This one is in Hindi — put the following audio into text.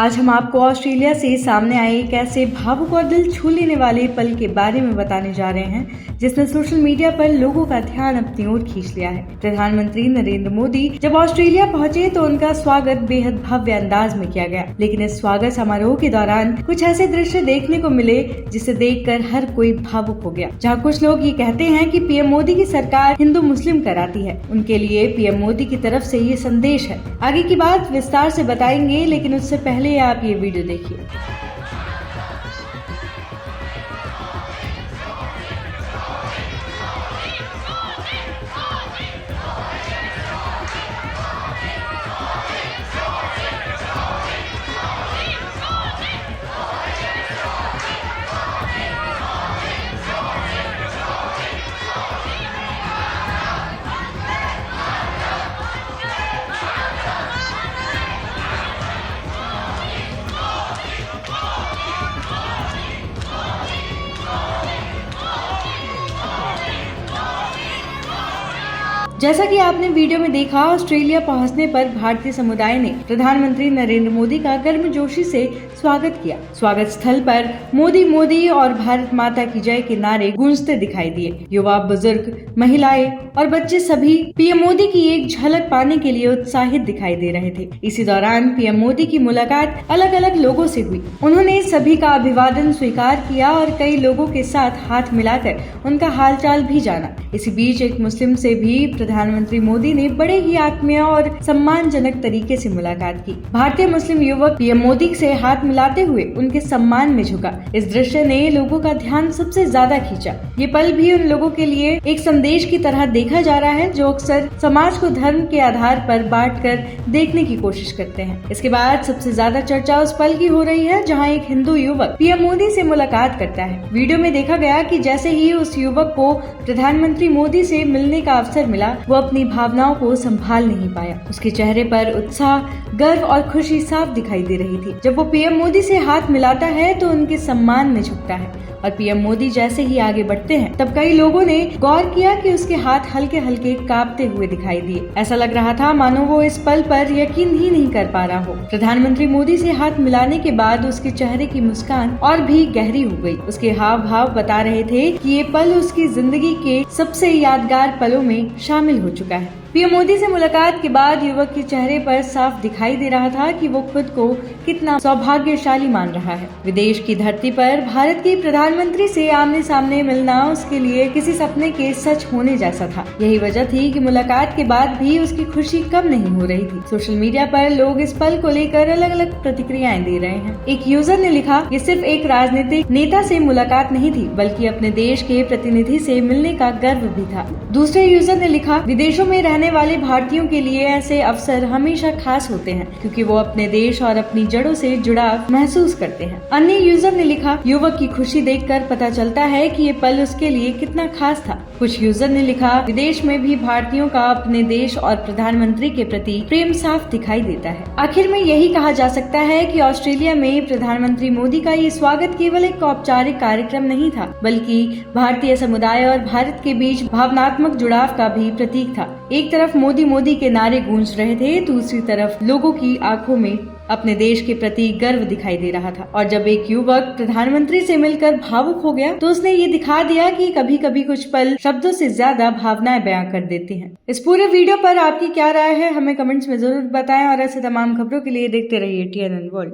आज हम आपको ऑस्ट्रेलिया से सामने आए एक ऐसे भावुक और दिल छू लेने वाले पल के बारे में बताने जा रहे हैं जिसने सोशल मीडिया पर लोगों का ध्यान अपनी ओर खींच लिया है। प्रधानमंत्री नरेंद्र मोदी जब ऑस्ट्रेलिया पहुंचे तो उनका स्वागत बेहद भव्य अंदाज में किया गया, लेकिन इस स्वागत समारोह के दौरान कुछ ऐसे दृश्य देखने को मिले जिसे देखकर हर कोई भावुक हो गया। जहाँ कुछ लोग ये कहते हैं कि पीएम मोदी की सरकार हिंदू मुस्लिम कराती है, उनके लिए पीएम मोदी की तरफ से ये संदेश है। आगे की बात विस्तार से बताएंगे, लेकिन उससे पहले आप ये वीडियो देखिए। जैसा कि आपने वीडियो में देखा, ऑस्ट्रेलिया पहुंचने पर भारतीय समुदाय ने प्रधानमंत्री नरेंद्र मोदी का गर्मजोशी से स्वागत किया। स्वागत स्थल पर मोदी मोदी और भारत माता की जय के नारे गूंजते दिखाई दिए। युवा, बुजुर्ग, महिलाएं और बच्चे सभी पीएम मोदी की एक झलक पाने के लिए उत्साहित दिखाई दे रहे थे। इसी दौरान पीएम मोदी की मुलाकात अलग अलग लोगों से हुई। उन्होंने सभी का अभिवादन स्वीकार किया और कई लोगों के साथ हाथ मिलाकर उनका हालचाल भी जाना। इसी बीच एक मुस्लिम से भी प्रधानमंत्री मोदी ने बड़े ही आत्मीय और सम्मानजनक तरीके से मुलाकात की। भारतीय मुस्लिम युवक पीएम मोदी से हाथ मिलाते हुए उनके सम्मान में झुका। इस दृश्य ने लोगों का ध्यान सबसे ज्यादा खींचा। ये पल भी उन लोगों के लिए एक संदेश की तरह देखा जा रहा है जो अक्सर समाज को धर्म के आधार पर बांटकर देखने की कोशिश करते हैं। इसके बाद सबसे ज्यादा चर्चा उस पल की हो रही है जहाँ एक हिंदू युवक पीएम मोदी से मुलाकात करता है। वीडियो में देखा गया कि जैसे ही उस युवक को प्रधानमंत्री मोदी से मिलने का अवसर मिला, वो अपनी भावनाओं को संभाल नहीं पाया। उसके चेहरे पर उत्साह, गर्व और खुशी साफ दिखाई दे रही थी। जब वो पीएम मोदी से हाथ मिलाता है तो उनके सम्मान में झुकता है और पीएम मोदी जैसे ही आगे बढ़ते हैं तब कई लोगों ने गौर किया कि उसके हाथ हल्के हल्के कांपते हुए दिखाई दिए। ऐसा लग रहा था मानो वो इस पल पर यकीन ही नहीं कर पा रहा हो। प्रधानमंत्री मोदी से हाथ मिलाने के बाद उसके चेहरे की मुस्कान और भी गहरी हो गई। उसके हाव भाव बता रहे थे कि ये पल उसकी जिंदगी के सबसे यादगार पलों में शामिल हो चुका है। पीएम मोदी से मुलाकात के बाद युवक के चेहरे पर साफ दिखाई दे रहा था कि वो खुद को कितना सौभाग्यशाली मान रहा है। विदेश की धरती पर भारत के प्रधानमंत्री से आमने सामने मिलना उसके लिए किसी सपने के सच होने जैसा था। यही वजह थी कि मुलाकात के बाद भी उसकी खुशी कम नहीं हो रही थी। सोशल मीडिया पर लोग इस पल को लेकर अलग अलग प्रतिक्रियाएं दे रहे हैं। एक यूजर ने लिखा, ये सिर्फ एक राजनीतिक नेता से मुलाकात नहीं थी बल्कि अपने देश के प्रतिनिधि से मिलने का गर्व भी था। दूसरे यूजर ने लिखा, विदेशों में रहने वाले भारतीयों के लिए ऐसे अवसर हमेशा खास होते हैं क्योंकि वो अपने देश और अपनी जड़ों से जुड़ाव महसूस करते हैं। अन्य यूजर ने लिखा, युवक की खुशी देखकर पता चलता है कि ये पल उसके लिए कितना खास था। कुछ यूजर ने लिखा, विदेश में भी भारतीयों का अपने देश और प्रधानमंत्री के प्रति प्रेम साफ दिखाई देता है। आखिर में यही कहा जा सकता है कि ऑस्ट्रेलिया में प्रधानमंत्री मोदी का ये स्वागत केवल एक औपचारिक कार्यक्रम नहीं था बल्कि भारतीय समुदाय और भारत के बीच भावनात्मक जुड़ाव का भी प्रतीक था। एक तरफ मोदी मोदी के नारे गूंज रहे थे, दूसरी तरफ लोगों की आंखों में अपने देश के प्रति गर्व दिखाई दे रहा था। और जब एक युवक प्रधानमंत्री से मिलकर भावुक हो गया तो उसने ये दिखा दिया कि कभी कभी कुछ पल शब्दों से ज्यादा भावनाएं बयां कर देती हैं। इस पूरे वीडियो पर आपकी क्या राय है, हमें कमेंट्स में जरूर बताएं और ऐसे तमाम खबरों के लिए देखते रहिए TNN वर्ल्ड।